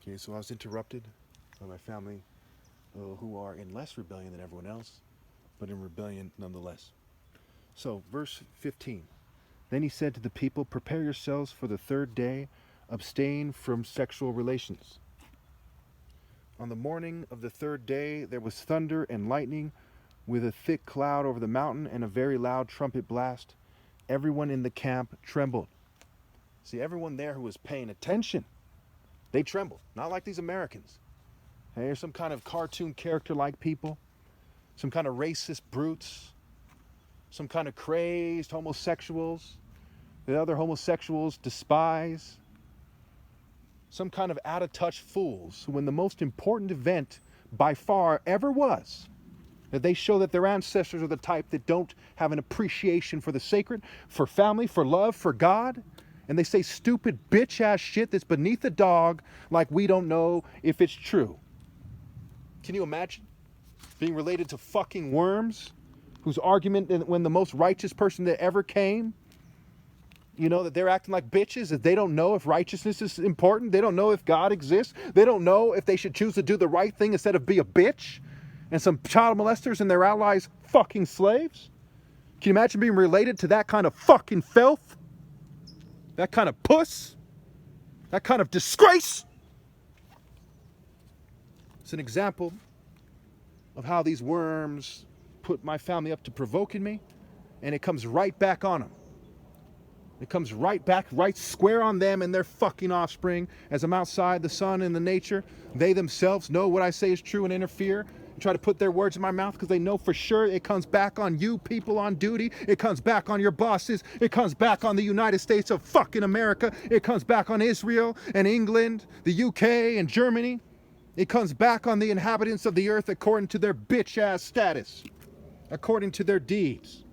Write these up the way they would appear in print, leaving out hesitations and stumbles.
Okay, so I was interrupted by my family who are in less rebellion than everyone else, but in rebellion nonetheless. So, verse 15. Then he said to the people, "Prepare yourselves for the third day, abstain from sexual relations." On the morning of the third day, there was thunder and lightning with a thick cloud over the mountain and a very loud trumpet blast. Everyone in the camp trembled. See, everyone there who was paying attention, they trembled. Not like these Americans. Hey, they're some kind of cartoon character-like people, some kind of racist brutes, some kind of crazed homosexuals that other homosexuals despise, some kind of out-of-touch fools who, when the most important event by far ever was, that they show that their ancestors are the type that don't have an appreciation for the sacred, for family, for love, for God, and they say stupid bitch-ass shit that's beneath a dog like we don't know if it's true. Can you imagine being related to fucking worms whose argument when the most righteous person that ever came, you know, that they're acting like bitches, that they don't know if righteousness is important, they don't know if God exists, they don't know if they should choose to do the right thing instead of be a bitch, and some child molesters and their allies fucking slaves? Can you imagine being related to that kind of fucking filth? That kind of puss? That kind of disgrace? It's an example of how these worms put my family up to provoking me, and it comes right back on them. It comes right back, right square on them and their fucking offspring. As I'm outside the sun and the nature, they themselves know what I say is true and interfere and try to put their words in my mouth because they know for sure it comes back on you people on duty. It comes back on your bosses. It comes back on the United States of fucking America. It comes back on Israel and England, the UK and Germany. It comes back on the inhabitants of the earth according to their bitch-ass status, according to their deeds.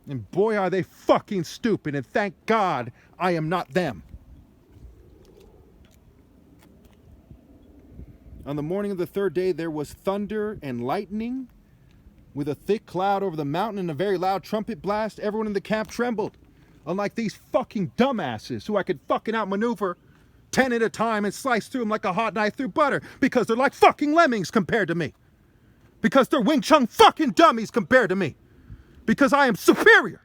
And boy, are they fucking stupid, and thank God I am not them. On the morning of the third day, there was thunder and lightning with a thick cloud over the mountain and a very loud trumpet blast. Everyone in the camp trembled. Unlike these fucking dumbasses who I could fucking outmaneuver 10 at a time and slice through them like a hot knife through butter because they're like fucking lemmings compared to me. Because they're Wing Chun fucking dummies compared to me. Because I am superior.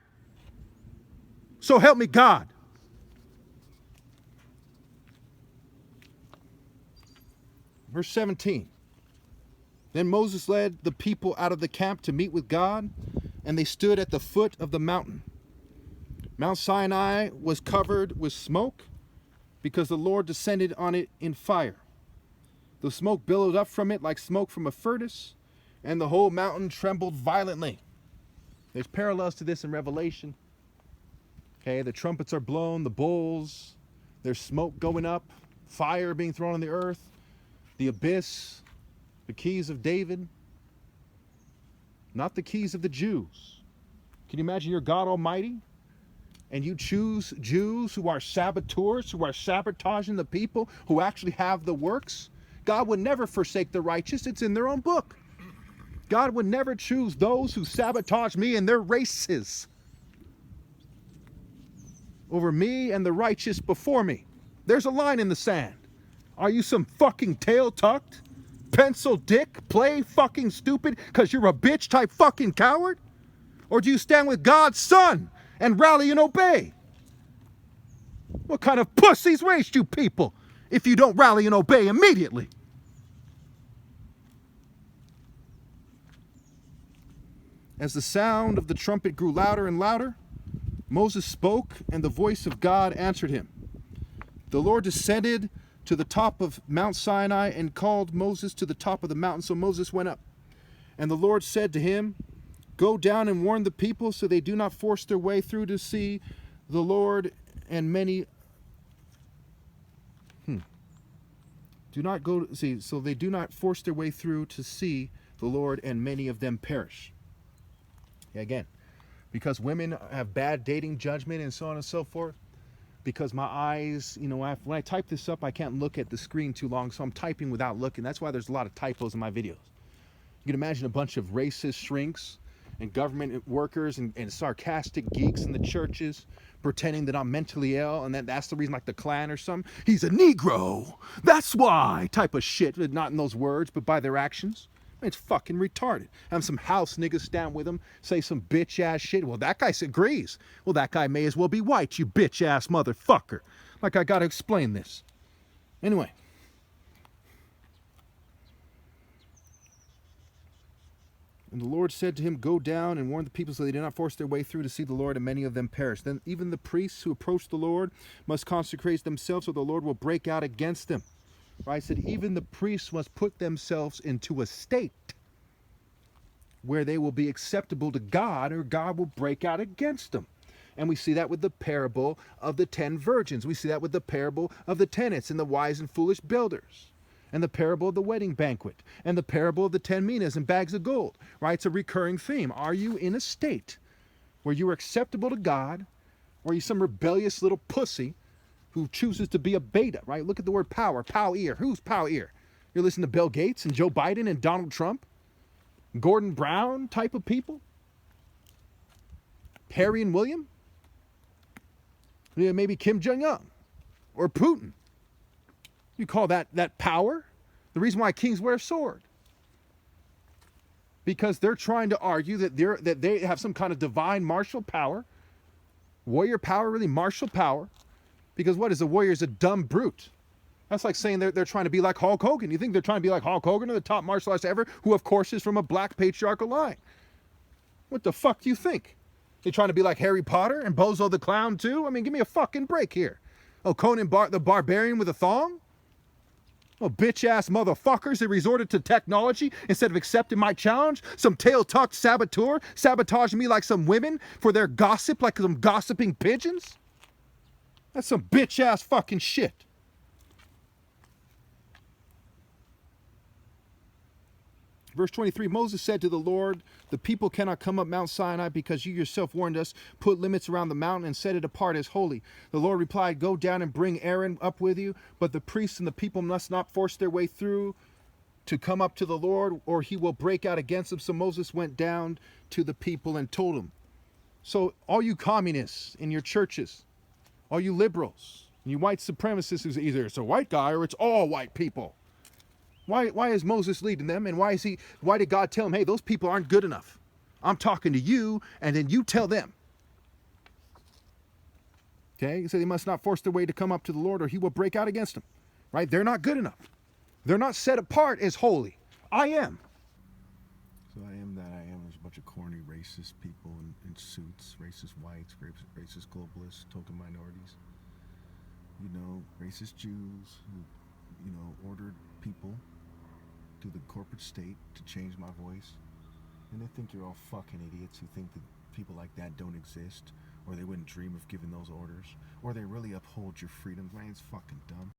So help me God. Verse 17. Then Moses led the people out of the camp to meet with God, and they stood at the foot of the mountain. Mount Sinai was covered with smoke because the Lord descended on it in fire. The smoke billowed up from it like smoke from a furnace, and the whole mountain trembled violently. There's parallels to this in Revelation. Okay, the trumpets are blown, the bowls, there's smoke going up, fire being thrown on the earth, the abyss, the keys of David, not the keys of the Jews. Can you imagine you're God Almighty and you choose Jews who are saboteurs, who are sabotaging the people who actually have the works? God would never forsake the righteous. It's in their own book. God would never choose those who sabotage me and their races over me and the righteous before me. There's a line in the sand. Are you some fucking tail tucked, pencil dick, play fucking stupid because you're a bitch type fucking coward? Or do you stand with God's son and rally and obey? What kind of pussies raised you people if you don't rally and obey immediately? As the sound of the trumpet grew louder and louder, Moses spoke, and the voice of God answered him. The Lord descended to the top of Mount Sinai and called Moses to the top of the mountain. So Moses went up. And the Lord said to him, "Go down and warn the people so they do not force their way through to see the Lord, and many so they do not force their way through to see the Lord, and many of them perish." Again, because women have bad dating judgment and so on and so forth, because my eyes, when I type this up, I can't look at the screen too long, so I'm typing without looking. That's why there's a lot of typos in my videos. You can imagine a bunch of racist shrinks and government workers and sarcastic geeks in the churches pretending that I'm mentally ill, and that's the reason, like the Klan or something. He's a Negro. That's why type of shit. Not in those words, but by their actions. It's fucking retarded. Have some house niggas stand with him, say some bitch ass shit. Well, that guy agrees. Well, that guy may as well be white, you bitch ass motherfucker. Like, I gotta explain this. Anyway. And the Lord said to him, go down and warn the people so they do not force their way through to see the Lord, and many of them perish. Then even the priests who approach the Lord must consecrate themselves, or the Lord will break out against them. Right? I said even the priests must put themselves into a state where they will be acceptable to God, or God will break out against them. And we see that with the parable of the 10 virgins. We see that with the parable of the tenants and the wise and foolish builders. And the parable of the wedding banquet. And the parable of the 10 minas and bags of gold. Right? It's a recurring theme. Are you in a state where you are acceptable to God, or are you some rebellious little pussy who chooses to be a beta, right? Look at the word power, pow-ear. Who's pow-ear? You're listening to Bill Gates and Joe Biden and Donald Trump? Gordon Brown type of people? Harry and William? Yeah, maybe Kim Jong-un or Putin. You call that power? The reason why kings wear a sword. Because they're trying to argue that they have some kind of divine martial power. Warrior power, really martial power. Because what is a warrior? Is a dumb brute. That's like saying they're trying to be like Hulk Hogan. You think they're trying to be like Hulk Hogan, or the top martial artist ever, who of course is from a black patriarchal line? What the fuck do you think? They trying to be like Harry Potter and Bozo the Clown too? I mean, give me a fucking break here. Oh, Conan the Barbarian with a thong? Oh, bitch-ass motherfuckers that resorted to technology instead of accepting my challenge? Some tail-tucked saboteur sabotaging me like some women for their gossip, like some gossiping pigeons? That's some bitch-ass fucking shit. Verse 23, Moses said to the Lord, the people cannot come up Mount Sinai because you yourself warned us, put limits around the mountain and set it apart as holy. The Lord replied, go down and bring Aaron up with you, but the priests and the people must not force their way through to come up to the Lord, or he will break out against them. So Moses went down to the people and told them. So all you communists in your churches, all you liberals, you white supremacists, who's either it's a white guy or it's all white people. Why is Moses leading them, and why did God tell him, hey, those people aren't good enough? I'm talking to you, and then you tell them. Okay, so they must not force their way to come up to the Lord, or he will break out against them. Right? They're not good enough. They're not set apart as holy. I am. So I am that I am. There's a bunch of corny racist people in suits, racist whites, racist globalists, token minorities. You know, racist Jews who, ordered people through the corporate state to change my voice. And they think you're all fucking idiots who think that people like that don't exist, or they wouldn't dream of giving those orders, or they really uphold your freedoms. Man, it's fucking dumb.